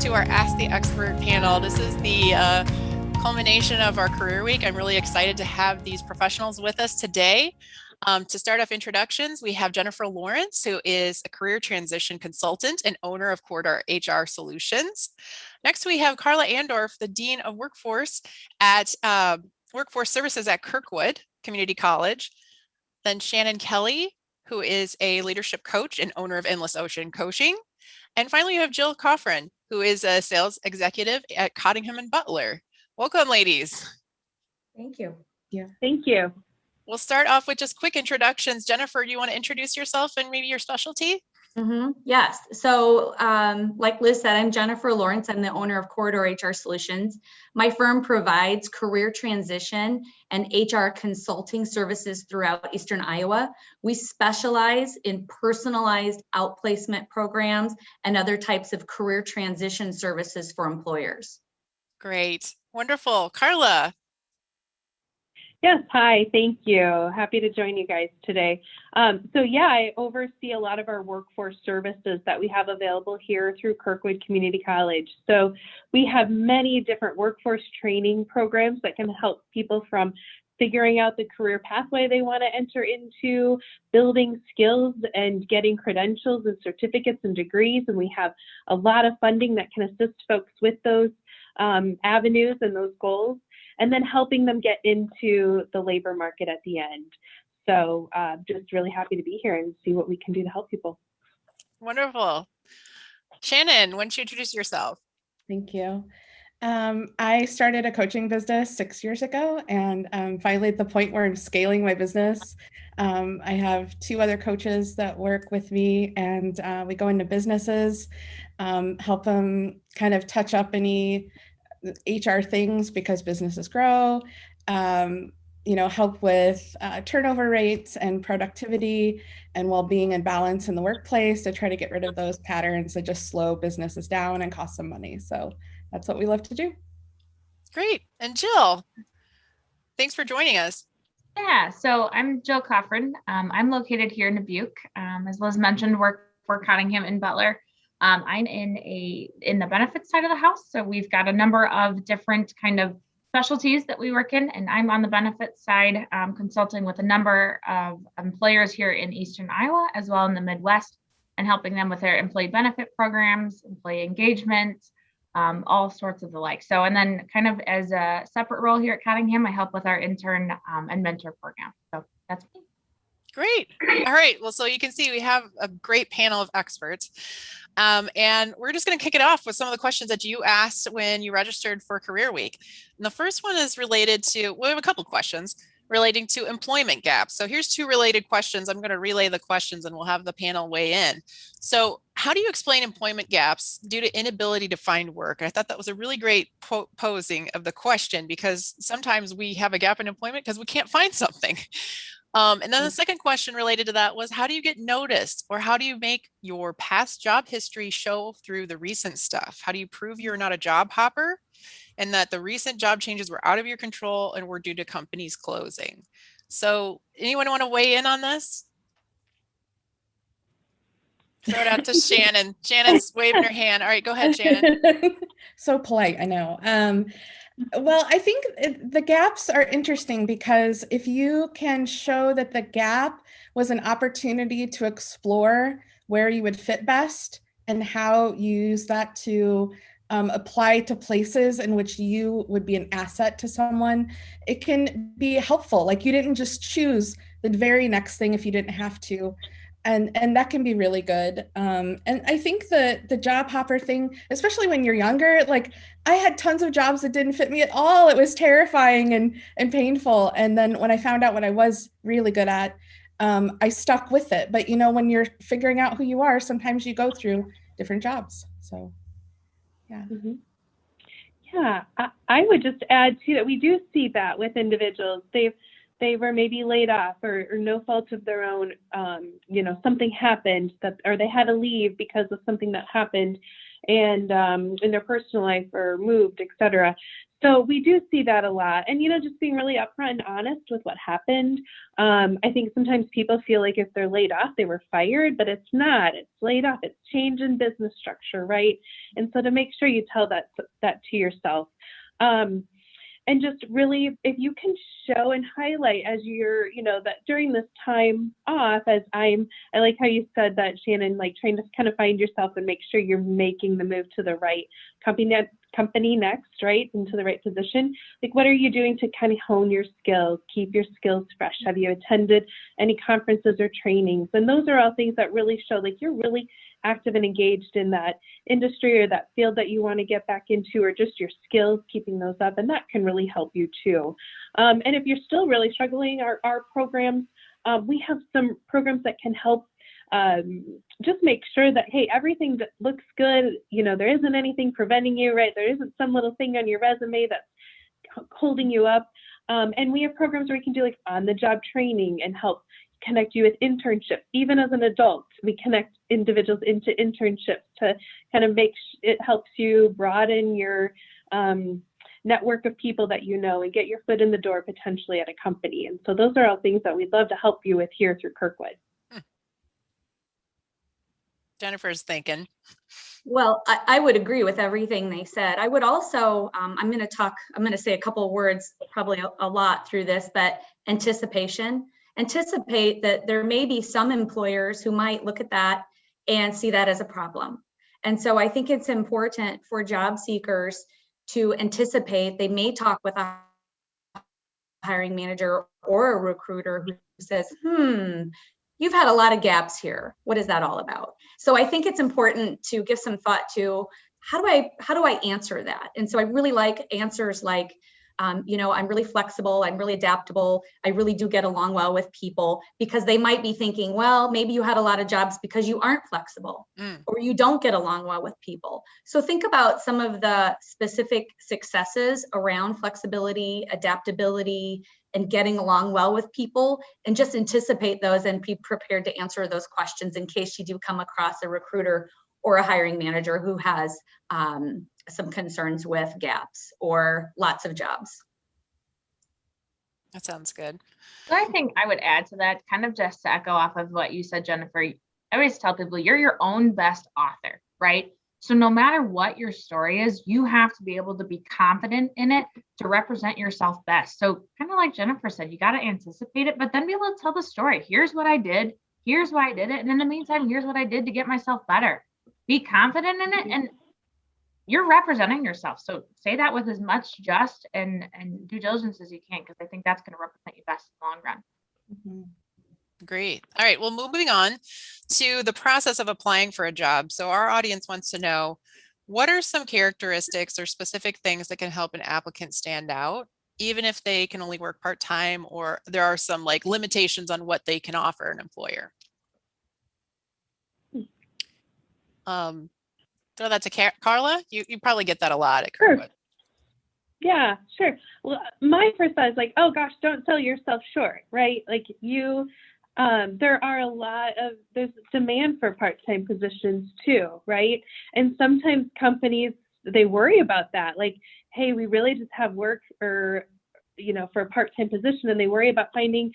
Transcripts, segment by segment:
to our Ask the Expert panel. This is the culmination of our career week. I'm really excited to have these professionals with us today. To start off introductions, we have Jennifer Lawrence, who is a career transition consultant and owner of Corridor HR Solutions. Next, we have Carla Andorf, the Dean of Workforce at Workforce Services at Kirkwood Community College. Then Shannon Kelly, who is a leadership coach and owner of Endless Ocean Coaching. And finally, you have Jill Kofron, who is a sales executive at Cottingham and Butler. Welcome, ladies. Thank you. Yeah. Thank you. We'll start off with just quick introductions. Jennifer, do you want to introduce yourself and maybe your specialty? Yes. So like Liz said, I'm Jennifer Lawrence. I'm the owner of Corridor HR Solutions. My firm provides career transition and HR consulting services throughout Eastern Iowa. We specialize in personalized outplacement programs and other types of career transition services for employers. Great. Wonderful. Carla. Yes, hi, thank you. Happy to join you guys today. I oversee a lot of our workforce services that we have available here through Kirkwood Community College. So we have many different workforce training programs that can help people from figuring out the career pathway they want to enter into, building skills and getting credentials and certificates and degrees. And we have a lot of funding that can assist folks with those avenues and those goals, and then helping them get into the labor market at the end. So just really happy to be here and see what we can do to help people. Wonderful. Shannon, why don't you introduce yourself? Thank you. I started a coaching business 6 years ago, and finally at the point where I'm scaling my business. I have 2 other coaches that work with me, and we go into businesses, help them kind of touch up any HR things because businesses grow, help with turnover rates and productivity and well-being and balance in the workplace to try to get rid of those patterns that just slow businesses down and cost them money. So that's what we love to do. Great. And Jill, thanks for joining us. Yeah, so I'm Jill Kofron. I'm located here in Dubuque. As Liz mentioned, work for Cottingham and Butler. I'm in the benefits side of the house. So we've got a number of different kind of specialties that we work in, and I'm on the benefits side, consulting with a number of employers here in Eastern Iowa, as well in the Midwest, and helping them with their employee benefit programs, employee engagement, all sorts of the like. So, and then kind of as a separate role here at Cottingham, I help with our intern and mentor program. So that's me. Great. All right. Well, so you can see we have a great panel of experts. And we're just going to kick it off with some of the questions that you asked when you registered for Career Week. And the first one is related to, we have a couple of questions relating to employment gaps. So here's 2 related questions. I'm going to relay the questions and we'll have the panel weigh in. So how do you explain employment gaps due to inability to find work? And I thought that was a really great posing of the question, because sometimes we have a gap in employment because we can't find something. And then the second question related to that was, how do you get noticed, or how do you make your past job history show through the recent stuff? How do you prove you're not a job hopper and that the recent job changes were out of your control and were due to companies closing? So anyone want to weigh in on this? Throw it out to Shannon. Shannon's waving her hand. All right, go ahead, Shannon. So polite, I know. Well, I think the gaps are interesting because if you can show that the gap was an opportunity to explore where you would fit best and how you use that to apply to places in which you would be an asset to someone, it can be helpful. Like you didn't just choose the very next thing if you didn't have to. And that can be really good. And I think the job hopper thing, especially when you're younger, like I had tons of jobs that didn't fit me at all. It was terrifying and painful. And then when I found out what I was really good at, I stuck with it. But when you're figuring out who you are, sometimes you go through different jobs. So, yeah. Mm-hmm. Yeah, I would just add too that we do see that with individuals. They were maybe laid off or no fault of their own, something happened or they had to leave because of something that happened and in their personal life or moved, etc. So we do see that a lot. And, just being really upfront and honest with what happened. I think sometimes people feel like if they're laid off, they were fired, but it's not. It's laid off. It's change in business structure, right? And so to make sure you tell that to yourself. And just really, if you can show and highlight as you're, that during this time off, I like how you said that, Shannon, like trying to kind of find yourself and make sure you're making the move to the right company next, right, into the right position. Like, what are you doing to kind of hone your skills, keep your skills fresh? Have you attended any conferences or trainings? And those are all things that really show like you're really active and engaged in that industry or that field that you want to get back into, or just your skills, keeping those up. And that can really help you too. And if you're still really struggling, our programs, we have some programs that can help just make sure that, hey, everything that looks good, there isn't anything preventing you, right? There isn't some little thing on your resume that's holding you up. And we have programs where we can do like on-the-job training and help connect you with internships. Even as an adult, we connect individuals into internships to kind of it helps you broaden your network of people that and get your foot in the door potentially at a company. And so those are all things that we'd love to help you with here through Kirkwood. Jennifer's thinking. Well, I would agree with everything they said. I would also, I'm going to say a couple of words, probably a lot through this, but anticipate that there may be some employers who might look at that and see that as a problem. And so I think it's important for job seekers to anticipate. They may talk with a hiring manager or a recruiter who says, you've had a lot of gaps here. What is that all about? So I think it's important to give some thought to how do I answer that? And so I really like answers like, I'm really flexible, I'm really adaptable, I really do get along well with people, because they might be thinking, well, maybe you had a lot of jobs because you aren't flexible or you don't get along well with people. So think about some of the specific successes around flexibility, adaptability, and getting along well with people, and just anticipate those and be prepared to answer those questions in case you do come across a recruiter or a hiring manager who has some concerns with gaps or lots of jobs. That sounds good. So I think I would add to that, kind of just to echo off of what you said, Jennifer. I always tell people you're your own best author, right? So no matter what your story is, you have to be able to be confident in it to represent yourself best. So kind of like Jennifer said, you got to anticipate it, but then be able to tell the story. Here's what I did. Here's why I did it. And in the meantime, here's what I did to get myself better. Be confident in it, and you're representing yourself. So say that with as much just and due diligence as you can, because I think that's going to represent you best in the long run. Great. All right. Well, moving on to the process of applying for a job. So our audience wants to know, what are some characteristics or specific things that can help an applicant stand out, even if they can only work part-time, or there are some like limitations on what they can offer an employer? Throw that to Carla. You probably get that a lot at Kirkwood. Sure. Yeah, sure. Well, my first thought is like, oh gosh, don't sell yourself short, right? Like there are there's demand for part-time positions too, right? And sometimes companies, they worry about that. Like, hey, we really just have work for a part-time position, and they worry about finding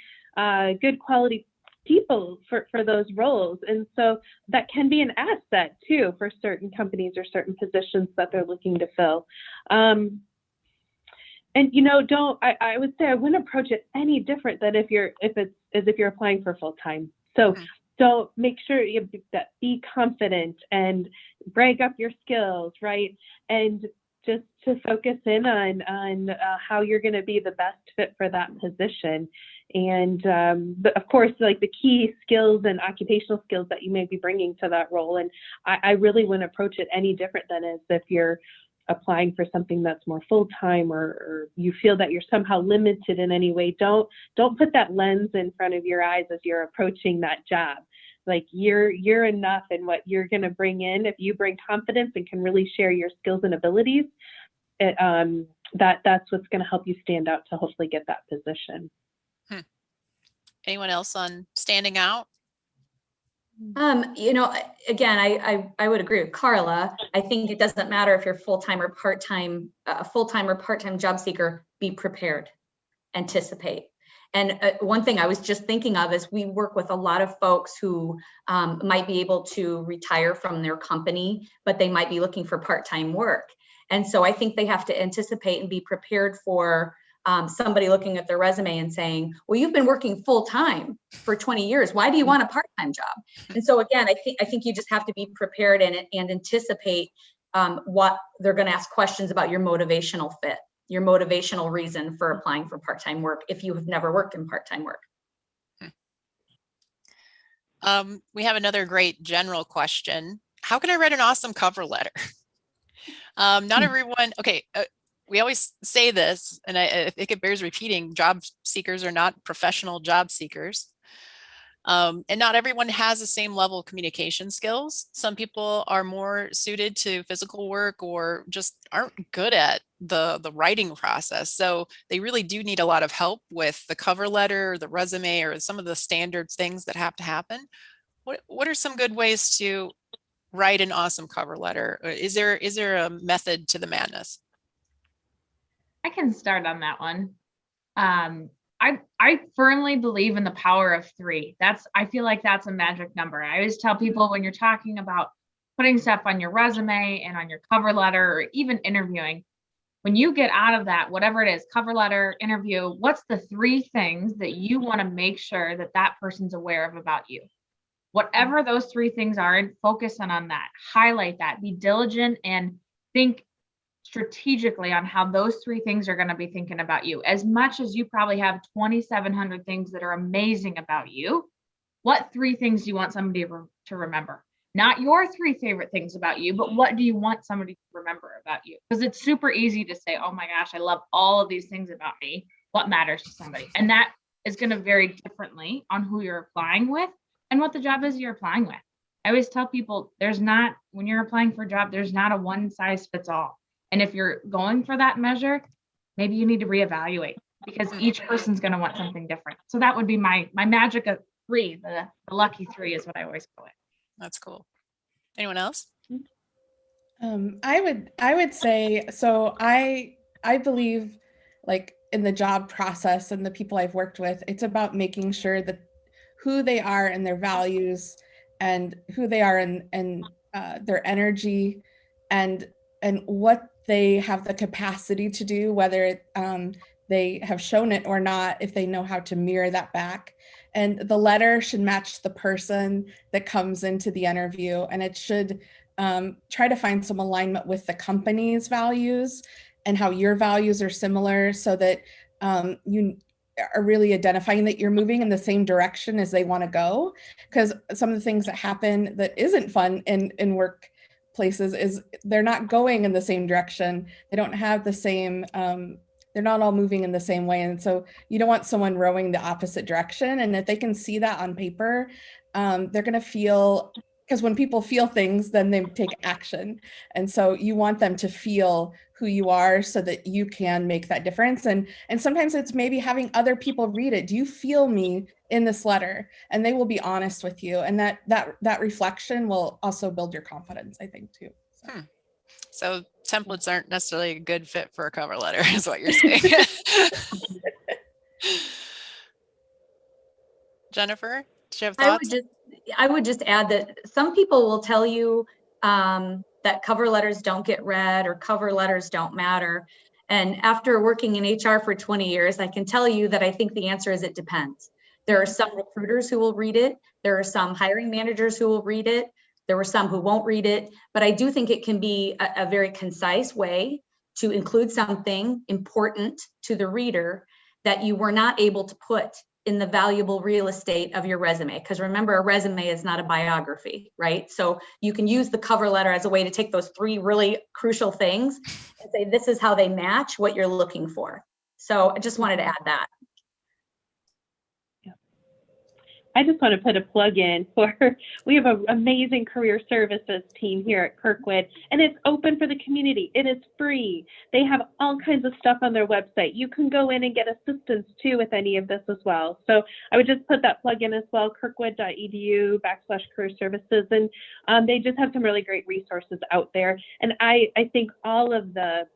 good quality people for those roles. And so that can be an asset too for certain companies or certain positions that they're looking to fill. And I would say I wouldn't approach it any different than if you're applying for full-time. So don't make sure that be confident and brag up your skills, right? And just to focus in on how you're going to be the best fit for that position. And but of course, like the key skills and occupational skills that you may be bringing to that role. And I really wouldn't approach it any different than as if you're applying for something that's more full-time, or you feel that you're somehow limited in any way. Don't put that lens in front of your eyes as you're approaching that job. Like you're enough in what you're going to bring in. If you bring confidence and can really share your skills and abilities, that's what's going to help you stand out to hopefully get that position. Anyone else on standing out? Again, I would agree with Carla. I think it doesn't matter if you're full-time or part-time, part-time job seeker, be prepared, anticipate. And one thing I was just thinking of is we work with a lot of folks who might be able to retire from their company, but they might be looking for part-time work. And so I think they have to anticipate and be prepared for somebody looking at their resume and saying, well, you've been working full-time for 20 years. Why do you want a part-time job? And so again, I think you just have to be prepared and anticipate what they're going to ask questions about your motivational fit, your motivational reason for applying for part-time work if you have never worked in part-time work. We have another great general question. How can I write an awesome cover letter? Not everyone, okay, we always say this, and I think it bears repeating, job seekers are not professional job seekers. And not everyone has the same level of communication skills. Some people are more suited to physical work or just aren't good at the writing process. So they really do need a lot of help with the cover letter, the resume, or some of the standard things that have to happen. What are some good ways to write an awesome cover letter? Is there a method to the madness? I can start on that one. I firmly believe in the power of 3. I feel like that's a magic number. I always tell people when you're talking about putting stuff on your resume and on your cover letter or even interviewing, when you get out of that, whatever it is, cover letter, interview, what's the 3 things that you want to make sure that that person's aware of about you? Whatever those 3 things are, and focus on that, highlight that, be diligent and think strategically on how those 3 things are going to be thinking about you. As much as you probably have 2,700 things that are amazing about you, what 3 things do you want somebody to remember? Not your 3 favorite things about you, but what do you want somebody to remember about you? Because it's super easy to say, oh my gosh, I love all of these things about me. What matters to somebody? And that is going to vary differently on who you're applying with and what the job is you're applying with. I always tell people when you're applying for a job, there's not a one size fits all. And if you're going for that measure, maybe you need to reevaluate because each person's going to want something different. So that would be my magic of 3, the lucky 3 is what I always call it. That's cool. Anyone else? I would say, so I believe like in the job process and the people I've worked with, it's about making sure that who they are and their values and who they are and their energy and what they have the capacity to do, whether they have shown it or not, if they know how to mirror that back. And the letter should match the person that comes into the interview, and it should try to find some alignment with the company's values and how your values are similar, so that you are really identifying that you're moving in the same direction as they want to go. Because some of the things that happen that isn't fun in work places is they're not going in the same direction. They don't have the same, they're not all moving in the same way. And so you don't want someone rowing the opposite direction. And if they can see that on paper, they're going to feel, because when people feel things, then they take action. And so you want them to feel who you are so that you can make that difference. And sometimes it's maybe having other people read it. Do you feel me in this letter? And they will be honest with you. And that reflection will also build your confidence, I think, too. So templates aren't necessarily a good fit for a cover letter, is what you're saying. Jennifer, do you have thoughts? I would just add that some people will tell you that cover letters don't get read or cover letters don't matter. And after working in HR for 20 years, I can tell you that I think the answer is it depends. There are some recruiters who will read it. There are some hiring managers who will read it. There were some who won't read it. But I do think it can be a very concise way to include something important to the reader that you were not able to put in the valuable real estate of your resume. Because remember, a resume is not a biography, right? So you can use the cover letter as a way to take those 3 really crucial things and say, this is how they match what you're looking for. So I just wanted to add that. I just want to put a plug in for, we have an amazing career services team here at Kirkwood, and it's open for the community. It is free. They have all kinds of stuff on their website. You can go in and get assistance too with any of this as well. So I would just put that plug in as well, kirkwood.edu/career services. And they just have some really great resources out there. And I think all of that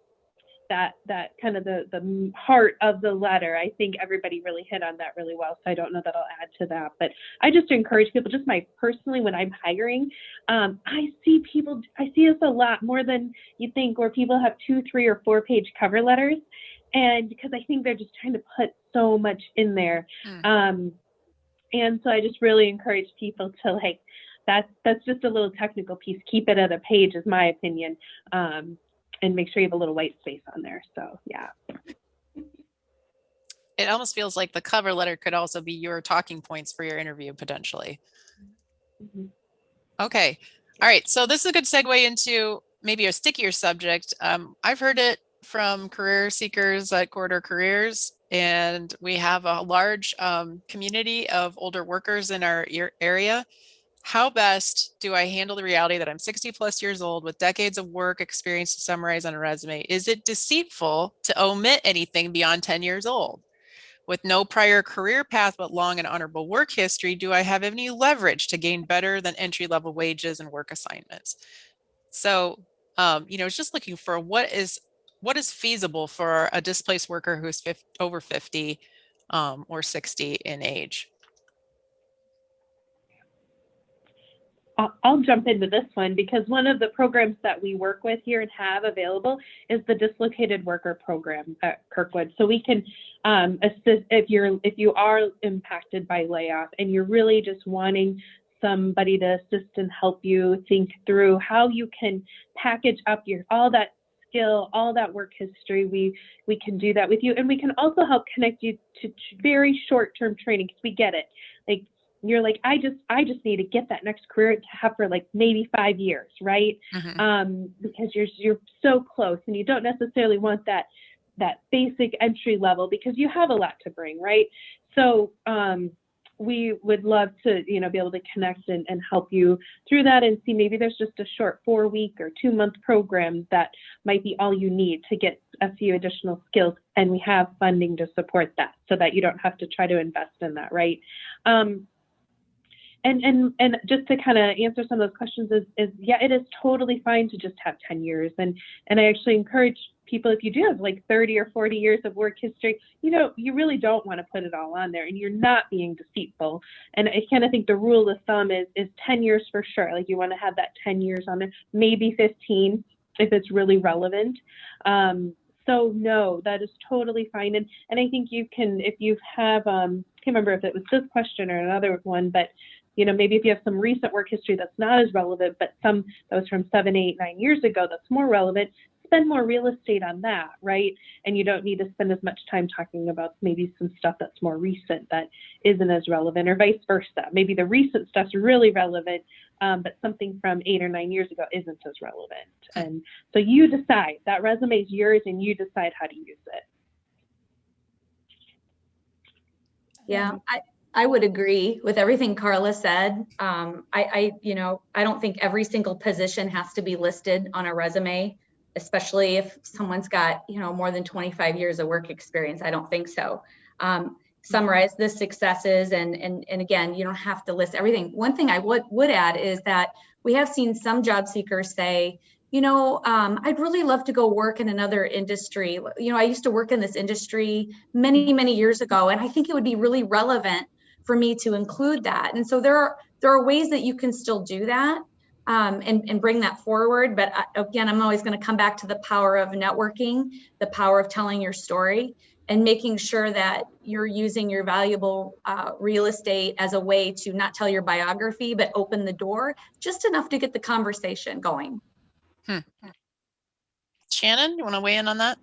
kind of the heart of the letter, I think everybody really hit on that really well. So I don't know that I'll add to that, but I just encourage people, just personally, when I'm hiring, I see us a lot more than you think, where people have 2, 3, or 4 page cover letters. And because I think they're just trying to put so much in there. And so I just really encourage people to that's just a little technical piece. Keep it at a page is my opinion. And make sure you have a little white space on there. So yeah. It almost feels like the cover letter could also be your talking points for your interview potentially. Mm-hmm. Okay. All right. So this is a good segue into maybe a stickier subject. I've heard it from career seekers at Corridor Careers, and we have a large community of older workers in our area. How best do I handle the reality that I'm 60 plus years old with decades of work experience to summarize on a resume? Is it deceitful to omit anything beyond 10 years old? With no prior career path but long and honorable work history, do I have any leverage to gain better than entry-level wages and work assignments? So, it's just looking for what is feasible for a displaced worker who's over 50 or 60 in age. I'll jump into this one, because one of the programs that we work with here and have available is the Dislocated Worker Program at Kirkwood. So we can assist if you are impacted by layoff and you're really just wanting somebody to assist and help you think through how you can package up all that skill, all that work history. We can do that with you, and we can also help connect you to very short-term training, because we get it. Like, you're like, I just need to get that next career to have for like maybe 5 years, right? Mm-hmm. Because you're so close, and you don't necessarily want that basic entry level, because you have a lot to bring, right? So we would love to, be able to connect and help you through that, and see maybe there's just a short 4-week or 2-month program that might be all you need to get a few additional skills, and we have funding to support that, so that you don't have to try to invest in that, right? And just to kind of answer some of those questions is yeah, it is totally fine to just have 10 years. And I actually encourage people, if you do have like 30 or 40 years of work history, you really don't want to put it all on there, and you're not being deceitful. And I kind of think the rule of thumb is 10 years for sure. Like, you want to have that 10 years on there, maybe 15 if it's really relevant. So no, that is totally fine. And I think you can, if you have, I can't remember if it was this question or another one, but maybe if you have some recent work history that's not as relevant, but some that was from 7, 8, 9 years ago that's more relevant, spend more real estate on that, right? And you don't need to spend as much time talking about maybe some stuff that's more recent that isn't as relevant, or vice versa. Maybe the recent stuff's really relevant, but something from 8 or 9 years ago isn't as relevant. And so you decide. That resume is yours, and you decide how to use it. Yeah, I would agree with everything Carla said. I don't think every single position has to be listed on a resume, especially if someone's got, more than 25 years of work experience. I don't think so. Summarize the successes, and again, you don't have to list everything. One thing I would add is that we have seen some job seekers say, I'd really love to go work in another industry. I used to work in this industry many, many years ago, and I think it would be really relevant for me to include that. And so there are ways that you can still do that and bring that forward. But again, I'm always going to come back to the power of networking, the power of telling your story, and making sure that you're using your valuable real estate as a way to not tell your biography, but open the door just enough to get the conversation going. Shannon, you want to weigh in on that?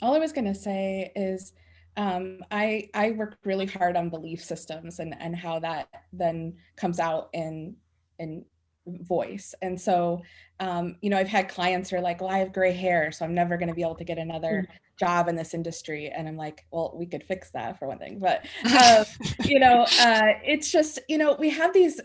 All I was going to say is I work really hard on belief systems and how that then comes out in voice. And so, I've had clients who are like, well, I have gray hair, so I'm never going to be able to get another job in this industry. And I'm like, well, we could fix that for one thing. But, it's just, we have these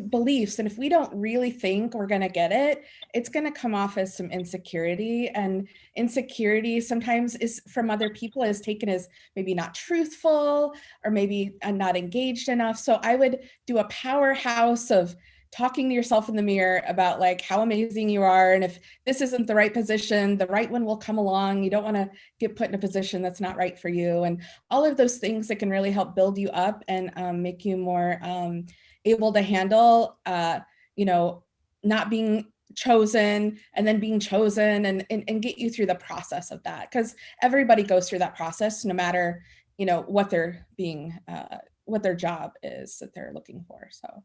beliefs, and if we don't really think we're going to get it, it's going to come off as some insecurity. And insecurity sometimes is from other people is taken as maybe not truthful or maybe not engaged enough. So I would do a powerhouse of talking to yourself in the mirror about like how amazing you are. And if this isn't the right position, the right one will come along. You don't want to get put in a position that's not right for you. And all of those things that can really help build you up and make you more able to handle, not being chosen and then being chosen and get you through the process of that. Because everybody goes through that process, no matter, what they're being, what their job is that they're looking for. So.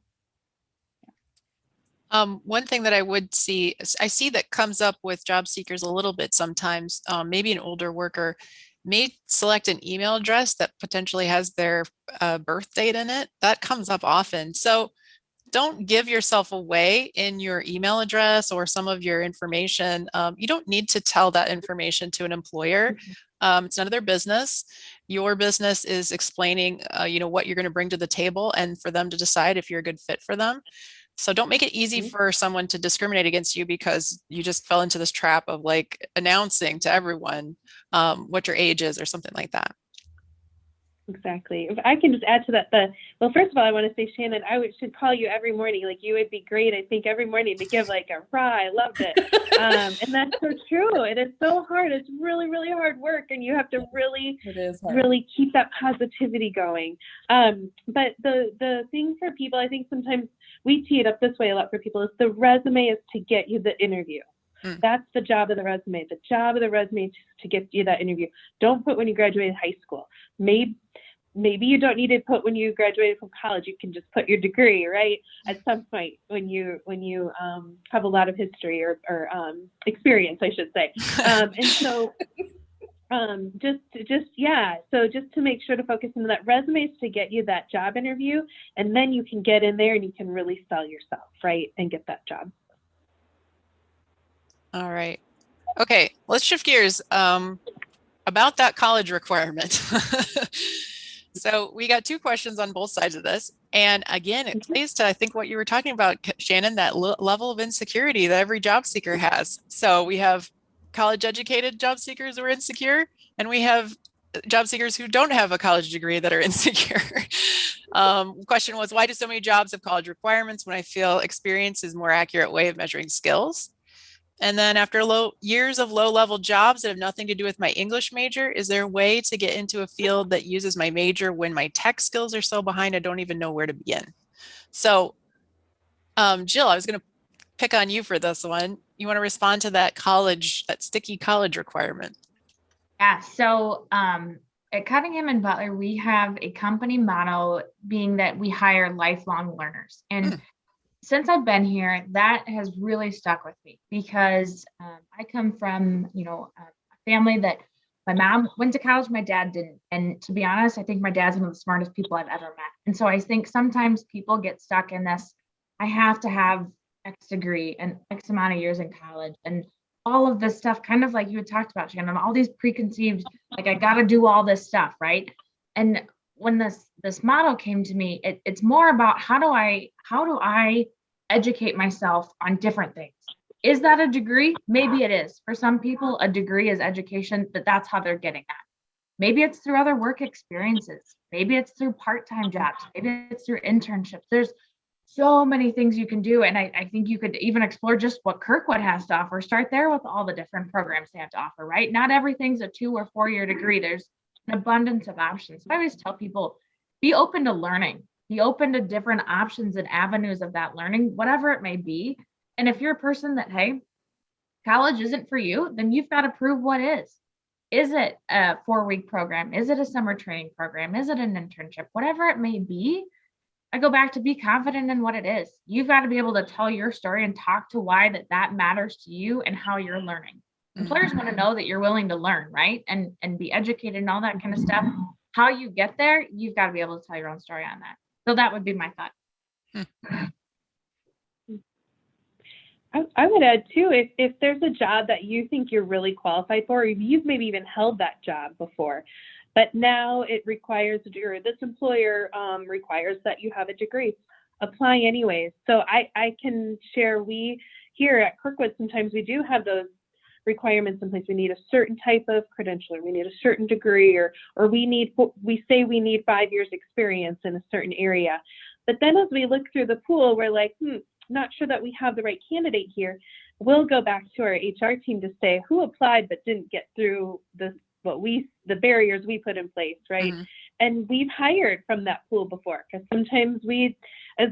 One thing that I see that comes up with job seekers a little bit sometimes, maybe an older worker may select an email address that potentially has their birth date in it. That comes up often. So don't give yourself away in your email address or some of your information. You don't need to tell that information to an employer. It's none of their business. Your business is explaining, what you're going to bring to the table and for them to decide if you're a good fit for them. So don't make it easy for someone to discriminate against you because you just fell into this trap of like announcing to everyone what your age is or something like that. Exactly. If I can just add to that, well, first of all, I want to say, Shannon, should call you every morning. Like, you would be great, I think, every morning to give like a rah. I loved it. And that's so true. It is so hard. It's really, really hard work. And you have to really keep that positivity going. But the thing for people, I think sometimes we tee it up this way a lot for people, is the resume is to get you the interview. That's the job of the resume. The job of the resume is to get you that interview. Don't put when you graduated high school. Maybe you don't need to put when you graduated from college. You can just put your degree, right? At some point when you have a lot of history or experience, I should say. And so just to make sure to focus on that, resume is to get you that job interview, and then you can get in there and you can really sell yourself, right? And get that job. All right. Okay, let's shift gears about that college requirement. So we got two questions on both sides of this. And again, it plays to, I think, what you were talking about, Shannon, that level of insecurity that every job seeker has. So we have college educated job seekers who are insecure, and we have job seekers who don't have a college degree that are insecure. Question was, why do so many jobs have college requirements when I feel experience is a more accurate way of measuring skills? And then after years of low-level jobs that have nothing to do with my English major, is there a way to get into a field that uses my major when my tech skills are so behind I don't even know where to begin? So, Jill, I was going to pick on you for this one. You want to respond to that sticky college requirement? Yeah. So at Cottingham and Butler, we have a company motto being that we hire lifelong learners. And since I've been here, that has really stuck with me because I come from, a family that my mom went to college, my dad didn't. And to be honest, I think my dad's one of the smartest people I've ever met. And so I think sometimes people get stuck in this, I have to have X degree and X amount of years in college and all of this stuff, kind of like you had talked about, Shannon, all these preconceived, like I got to do all this stuff, right? And when this motto came to me, it's more about how do I educate myself on different things? Is that a degree? Maybe it is. For some people, a degree is education, that's how they're getting that. Maybe it's through other work experiences. Maybe it's through part-time jobs. Maybe it's through internships. There's so many things you can do. And I think you could even explore just what Kirkwood has to offer. Start there with all the different programs they have to offer, right? Not everything's a 2 or 4 year degree. There's an abundance of options. So I always tell people, be open to learning, be open to different options and avenues of that learning, whatever it may be. And if you're a person that, hey, college isn't for you, then you've got to prove what is. Is it a 4-week program? Is it a summer training program? Is it an internship? Whatever it may be, I go back to be confident in what it is. You've got to be able to tell your story and talk to why that matters to you and how you're learning. Employers want to know that you're willing to learn, right? And be educated and all that kind of stuff. How you get there, you've got to be able to tell your own story on that. So that would be my thought. I would add too, if there's a job that you think you're really qualified for, or you've maybe even held that job before, but now it requires, or this employer requires that you have a degree, apply anyways. So I can share, we here at Kirkwood, sometimes we do have those requirements in place. We need a certain type of credentialer, we need a certain degree, or we say we need 5 years experience in a certain area. But then as we look through the pool, we're like, not sure that we have the right candidate here. We'll go back to our HR team to say who applied but didn't get through the barriers we put in place, right? Mm-hmm. And we've hired from that pool before, because sometimes as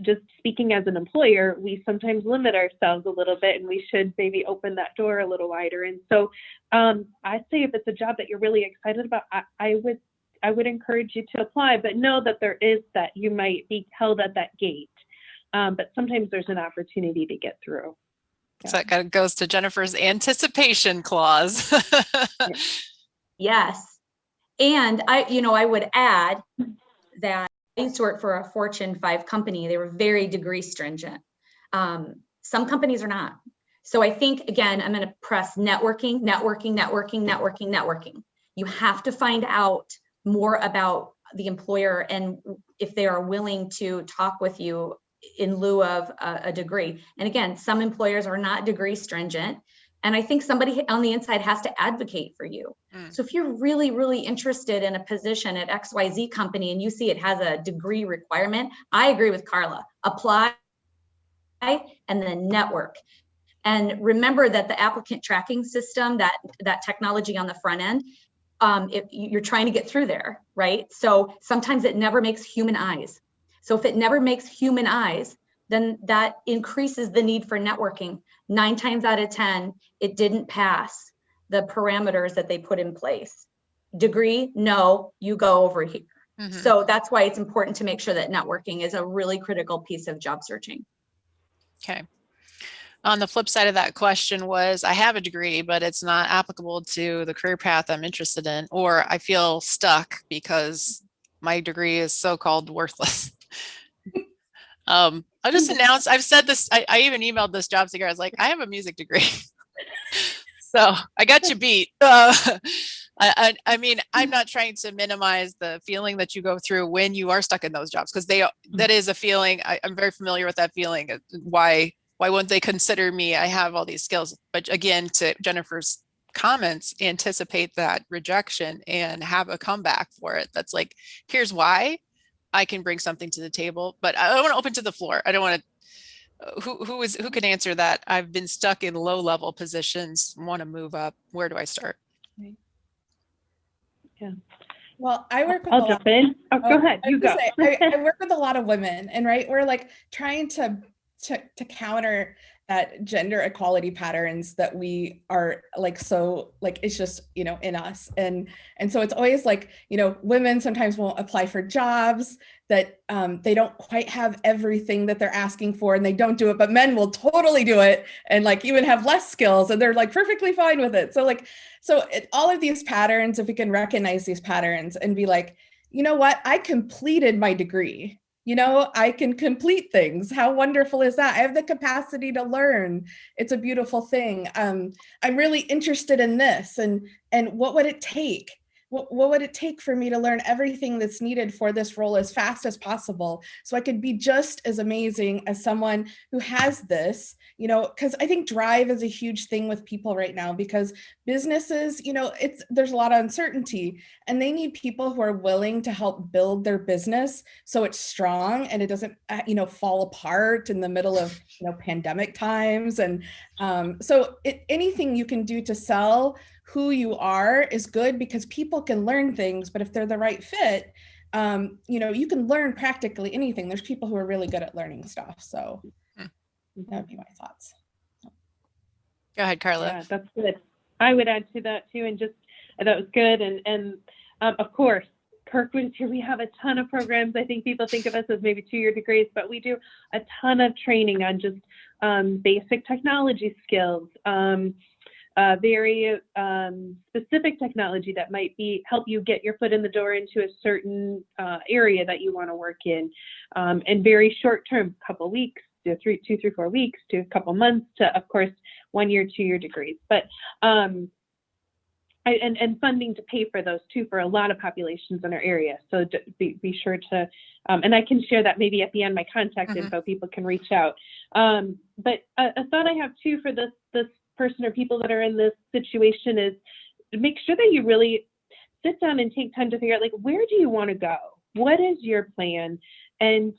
just speaking as an employer, we sometimes limit ourselves a little bit, and we should maybe open that door a little wider. And so I'd say if it's a job that you're really excited about, I would encourage you to apply, but know that there is that you might be held at that gate. But sometimes there's an opportunity to get through. So that kind of goes to Jennifer's anticipation clause. Yes. And I would add that I used to work for a Fortune 5 company. They were very degree stringent. Some companies are not. So I think, again, I'm going to press networking. You have to find out more about the employer and if they are willing to talk with you in lieu of a degree. And again, some employers are not degree stringent. And I think somebody on the inside has to advocate for you. So if you're really, really interested in a position at XYZ company and you see it has a degree requirement, I agree with Carla. Apply and then network. And remember that the applicant tracking system, that technology on the front end, you're trying to get through there, right? So sometimes it never makes human eyes. So if it never makes human eyes, then that increases the need for networking. 9 times out of 10, it didn't pass the parameters that they put in place. Degree, no, you go over here. Mm-hmm. So that's why it's important to make sure that networking is a really critical piece of job searching. Okay. On the flip side of that question was, I have a degree, but it's not applicable to the career path I'm interested in, or I feel stuck because my degree is so-called worthless. I'll just announce, I've said this, I even emailed this job seeker. I was like, I have a music degree. So I got you beat. I mean, I'm not trying to minimize the feeling that you go through when you are stuck in those jobs, because that is a feeling. I'm very familiar with that feeling. Why wouldn't they consider me? I have all these skills. But again, to Jennifer's comments, anticipate that rejection and have a comeback for it. That's like, here's why I can bring something to the table. But I don't want to open to the floor. I don't want to, who can answer that? I've been stuck in low level positions, want to move up. Where do I start? Yeah. Well, I work with I'll jump in. Oh, go ahead. You go. I work with a lot of women, and we're like trying to counter that gender equality patterns that we are like, so like, it's just, in us. And so it's always like, women sometimes won't apply for jobs that they don't quite have everything that they're asking for, and they don't do it, but men will totally do it. And like even have less skills, and they're like perfectly fine with it. So all of these patterns, if we can recognize these patterns and be like, you know what, I completed my degree. I can complete things. How wonderful is that? I have the capacity to learn. It's a beautiful thing. I'm really interested in this, and what would it take? What would it take for me to learn everything that's needed for this role as fast as possible, so I could be just as amazing as someone who has this, because I think drive is a huge thing with people right now, because businesses, there's a lot of uncertainty, and they need people who are willing to help build their business so it's strong and it doesn't, fall apart in the middle of, pandemic times. And anything you can do to sell who you are is good, because people can learn things, but if they're the right fit, you can learn practically anything. There's people who are really good at learning stuff. So that would be my thoughts. Go ahead, Carla. Yeah, that's good. I would add to that too, and just that was good. And of course, Kirkwood is here. We have a ton of programs. I think people think of us as maybe 2-year degrees, but we do a ton of training on just basic technology skills, very specific technology that might help you get your foot in the door into a certain area that you want to work in, and very short term, couple weeks, to 2, 3, 4 weeks to a couple months to, of course, 1 year, 2 year degrees. But and funding to pay for those too for a lot of populations in our area. So be sure to, and I can share that maybe at the end, my contact info, people can reach out. But a thought I have too for this person or people that are in this situation is make sure that you really sit down and take time to figure out, like, where do you want to go? What is your plan? And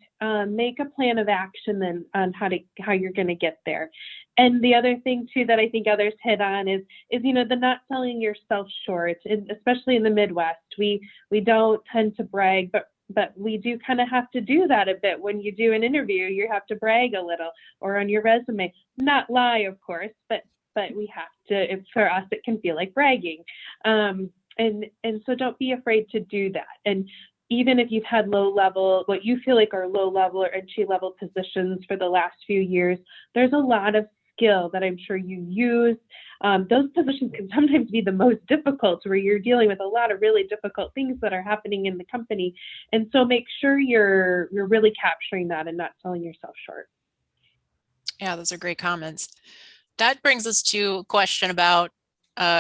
make a plan of action then on how you're going to get there. And the other thing too that I think others hit on is the not selling yourself short, and especially in the Midwest. We don't tend to brag, but we do kind of have to do that a bit when you do an interview. You have to brag a little, or on your resume, not lie, of course, but we have to. For us, it can feel like bragging, and so don't be afraid to do that. And even if you've had low level, what you feel like are low level or entry level positions for the last few years, there's a lot of skill that I'm sure you use. Those positions can sometimes be the most difficult, where you're dealing with a lot of really difficult things that are happening in the company. And so make sure you're really capturing that and not selling yourself short. Yeah, those are great comments. That brings us to a question about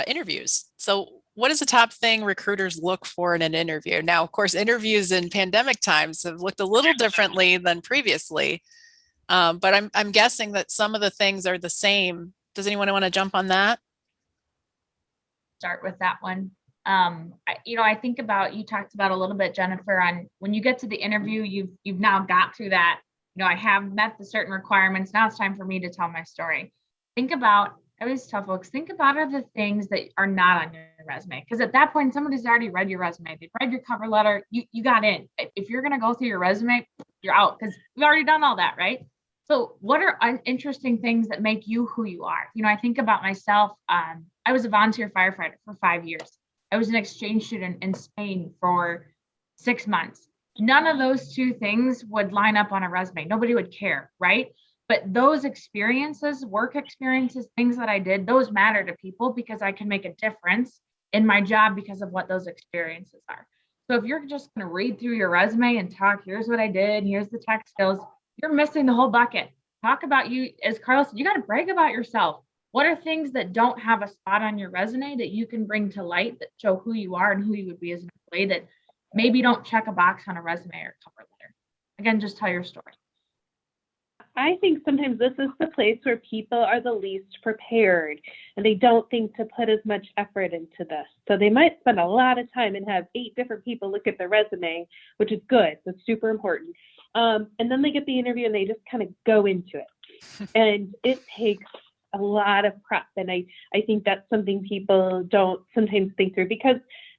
interviews. So what is the top thing recruiters look for in an interview? Now, of course, interviews in pandemic times have looked a little differently than previously, but I'm guessing that some of the things are the same. Does anyone want to jump on that? Start with that one. I think about, you talked about a little bit, Jennifer, on when you get to the interview, you've now got through that. I have met the certain requirements. Now it's time for me to tell my story. I always tell folks, think about are the things that are not on your resume. Because at that point, somebody's already read your resume. They've read your cover letter. You got in. If you're going to go through your resume, you're out, because we've already done all that, right? So what are interesting things that make you who you are? I think about myself. I was a volunteer firefighter for 5 years. I was an exchange student in Spain for 6 months. None of those two things would line up on a resume. Nobody would care, right? But those experiences, work experiences, things that I did, those matter to people because I can make a difference in my job because of what those experiences are. So if you're just going to read through your resume and talk, here's what I did, here's the tech skills, you're missing the whole bucket. Talk about you, as Carla said, you got to brag about yourself. What are things that don't have a spot on your resume that you can bring to light that show who you are and who you would be as an employee that maybe don't check a box on a resume or cover letter? Again, just tell your story. I think sometimes this is the place where people are the least prepared and they don't think to put as much effort into this. So they might spend a lot of time and have 8 different people look at their resume, which is good. That's super important. And then they get the interview and they just kind of go into it. And it takes a lot of prep. And I think that's something people don't sometimes think through, because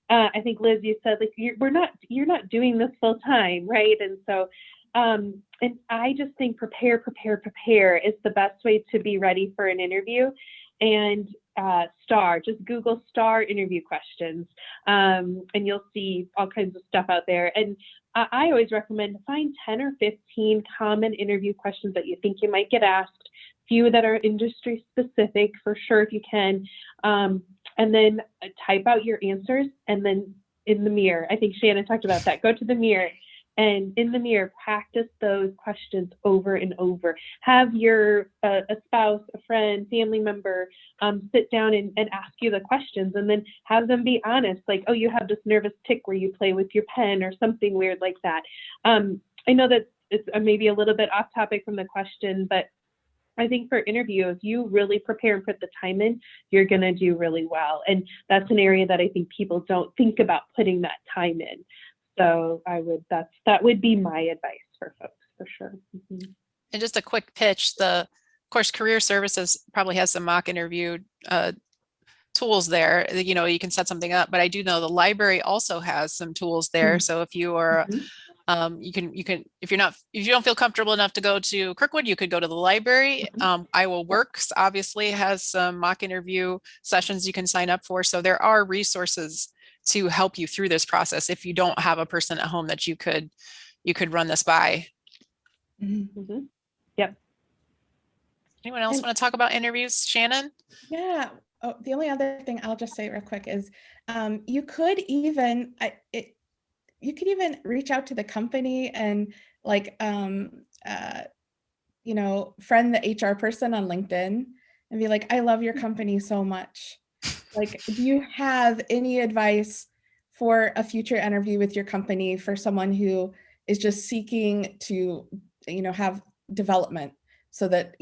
I think, Liz, you said, like, you're not doing this full time, right? And so and I just think prepare is the best way to be ready for an interview. And just Google STAR interview questions, and you'll see all kinds of stuff out there. And I always recommend to find 10 or 15 common interview questions that you think you might get asked, few that are industry specific for sure if you can, and then type out your answers, and then in the mirror, I think Shannon talked about that, go to the mirror. And in the mirror, practice those questions over and over. Have your a spouse, a friend, family member sit down and ask you the questions, and then have them be honest. Like, oh, you have this nervous tick where you play with your pen or something weird like that. I know that it's maybe a little bit off topic from the question, but I think for interview, if you really prepare and put the time in, you're going to do really well. And that's an area that I think people don't think about putting that time in. So that would be my advice for folks, for sure. Mm-hmm. And just a quick pitch, of course, Career Services probably has some mock interview tools there. You can set something up, but I do know the library also has some tools there. Mm-hmm. So if you are, you can, if you don't feel comfortable enough to go to Kirkwood, you could go to the library. Mm-hmm. Iowa Works obviously has some mock interview sessions you can sign up for. So there are resources to help you through this process if you don't have a person at home that you could run this by. Mm-hmm. Yep. Anyone else want to talk about interviews? Shannon? Yeah. Oh, the only other thing I'll just say real quick is you could even reach out to the company and friend the HR person on LinkedIn and be like, I love your company so much. Like, do you have any advice for a future interview with your company for someone who is just seeking to, have development so that,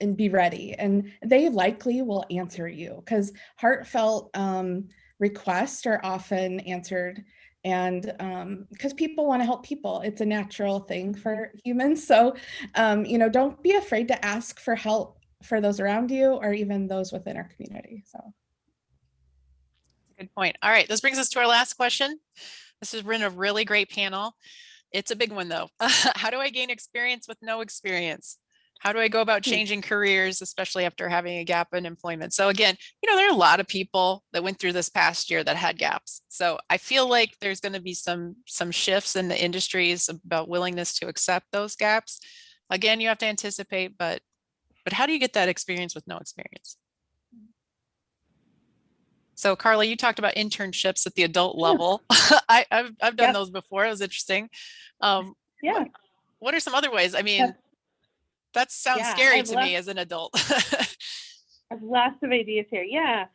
and be ready? And they likely will answer you, because heartfelt requests are often answered. And because people want to help people, it's a natural thing for humans. So, don't be afraid to ask for help for those around you or even those within our community. So. Good point. All right, this brings us to our last question. This has been a really great panel. It's a big one though. How do I gain experience with no experience? How do I go about changing careers, especially after having a gap in employment? So again, there are a lot of people that went through this past year that had gaps. So I feel like there's going to be some shifts in the industries about willingness to accept those gaps. Again, you have to anticipate, but how do you get that experience with no experience? So Carla, you talked about internships at the adult level. I've done those before. It was interesting. Yeah. What are some other ways? I mean, that sounds scary to me as an adult. I have lots of ideas here. Yeah.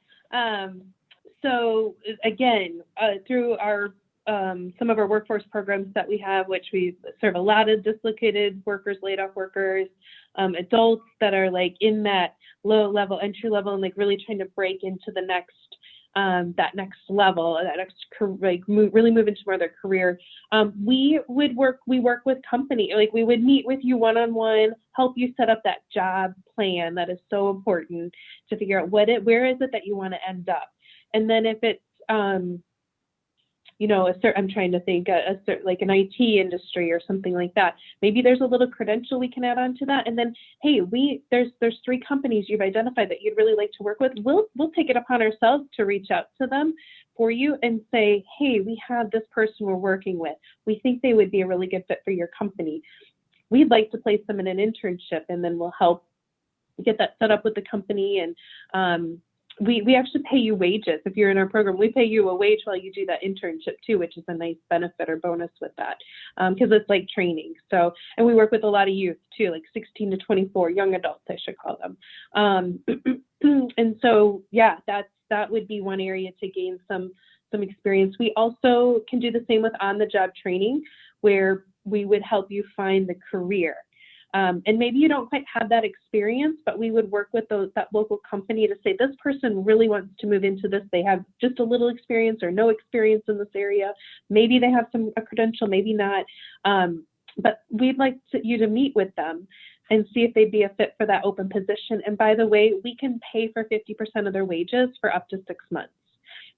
So again, through our some of our workforce programs that we have, which we serve a lot of dislocated workers, laid off workers, adults that are like in that low level, entry level, and like really trying to break into the next that next level, that next really move into more of their career. We work with company, like we would meet with you one-on-one, help you set up that job plan that is so important to figure out where is it that you want to end up. And then if it's I'm trying to think like an IT industry or something like that. Maybe there's a little credential we can add on to that. And then, hey, there's 3 companies you've identified that you'd really like to work with. We'll take it upon ourselves to reach out to them for you and say, hey, we have this person we're working with. We think they would be a really good fit for your company. We'd like to place them in an internship, and then we'll help get that set up with the company. And we actually pay you wages. If you're in our program, we pay you a wage while you do that internship too, which is a nice benefit or bonus with that, because it's like training. So, and we work with a lot of youth too, like 16 to 24, young adults, I should call them. And so, yeah, that would be one area to gain some experience. We also can do the same with on-the-job training, where we would help you find the career. And maybe you don't quite have that experience, but we would work with that local company to say, this person really wants to move into this. They have just a little experience or no experience in this area. Maybe they have a credential, maybe not. But we'd like you to meet with them and see if they'd be a fit for that open position. And by the way, we can pay for 50% of their wages for up to 6 months,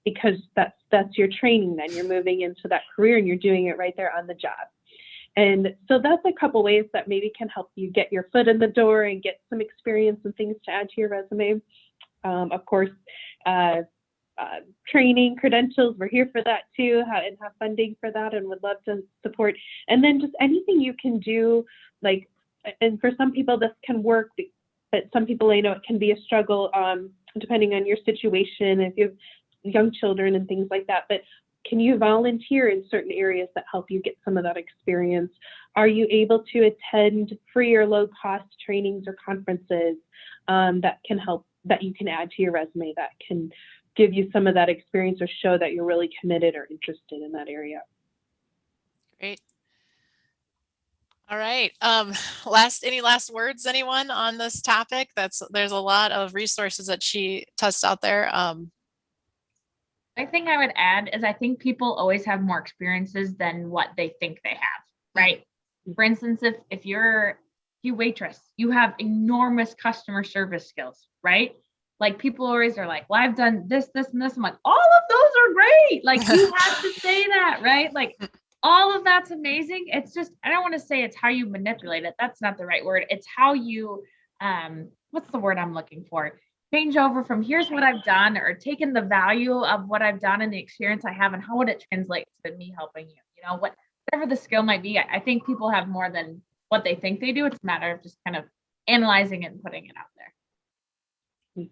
because that's your training. Then you're moving into that career and you're doing it right there on the job. And so that's a couple ways that maybe can help you get your foot in the door and get some experience and things to add to your resume. Of course, training, credentials, we're here for that too, and have funding for that, and would love to support. And then just anything you can do, like, and for some people this can work, but some people, I know it can be a struggle depending on your situation, if you have young children and things like that. But can you volunteer in certain areas that help you get some of that experience? Are you able to attend free or low cost trainings or conferences that can help, that you can add to your resume, that can give you some of that experience or show that you're really committed or interested in that area? Great. All right. Any last words, anyone, on this topic? There's a lot of resources that she touched out there. I think I would add is I think people always have more experiences than what they think they have, right? For instance, if you waitress, you have enormous customer service skills, right? Like people always are like, well, I've done this, this, and this. I'm like, all of those are great. Like you have to say that, right? Like all of that's amazing. It's just, I don't want to say it's how you manipulate it. That's not the right word. It's how you, what's the word I'm looking for? Change over from here's what I've done, or taken the value of what I've done and the experience I have, and how would it translate to me helping you? Whatever the skill might be. I think people have more than what they think they do. It's a matter of just kind of analyzing it and putting it out there.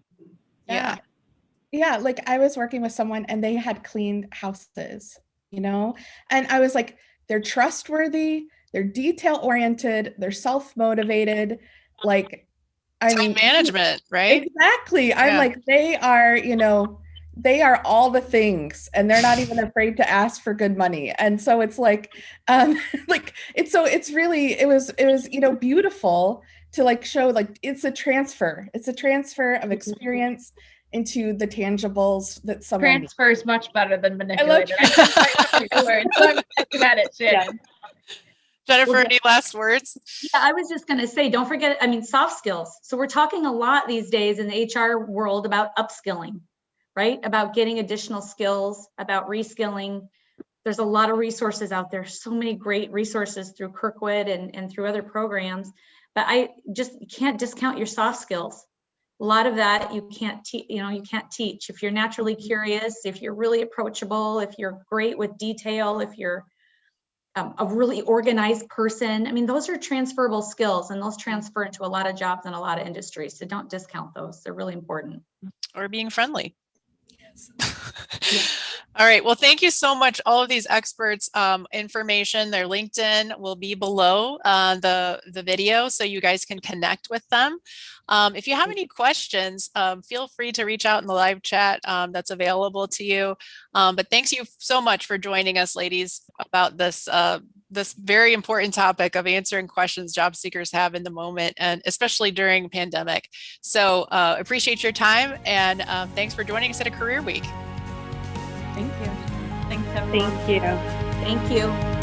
Yeah. Like I was working with someone and they had cleaned houses, and I was like, they're trustworthy. they're detail oriented, they're self-motivated, like, I Time mean, management, right? exactly. I'm Yeah. like, they are, they are all the things, and they're not even afraid to ask for good money. And so it's like, it's really, it was, beautiful to like show, like, it's a transfer of experience into the tangibles that someone needs. Transfer is much better than manipulated. I couldn't find the word, so I'm glad you had it, Shannon. Jennifer, any last words? Yeah, I was just going to say, don't forget, soft skills. So we're talking a lot these days in the HR world about upskilling, right? About getting additional skills, about reskilling. There's a lot of resources out there, so many great resources through Kirkwood and through other programs, but you can't discount your soft skills. A lot of that you can't teach. If you're naturally curious, if you're really approachable, if you're great with detail, if you're a really organized person. Those are transferable skills, and those transfer into a lot of jobs in a lot of industries. So don't discount those. They're really important. Or being friendly. Yes. Yeah. All right. Well, thank you so much. All of these experts' information, their LinkedIn will be below the video, so you guys can connect with them. If you have any questions, feel free to reach out in the live chat that's available to you. But thanks you so much for joining us, ladies, about this very important topic of answering questions job seekers have in the moment, and especially during pandemic. So appreciate your time, and thanks for joining us at a Career Week. Thank you. Thanks, everyone. Thank you. Thank you.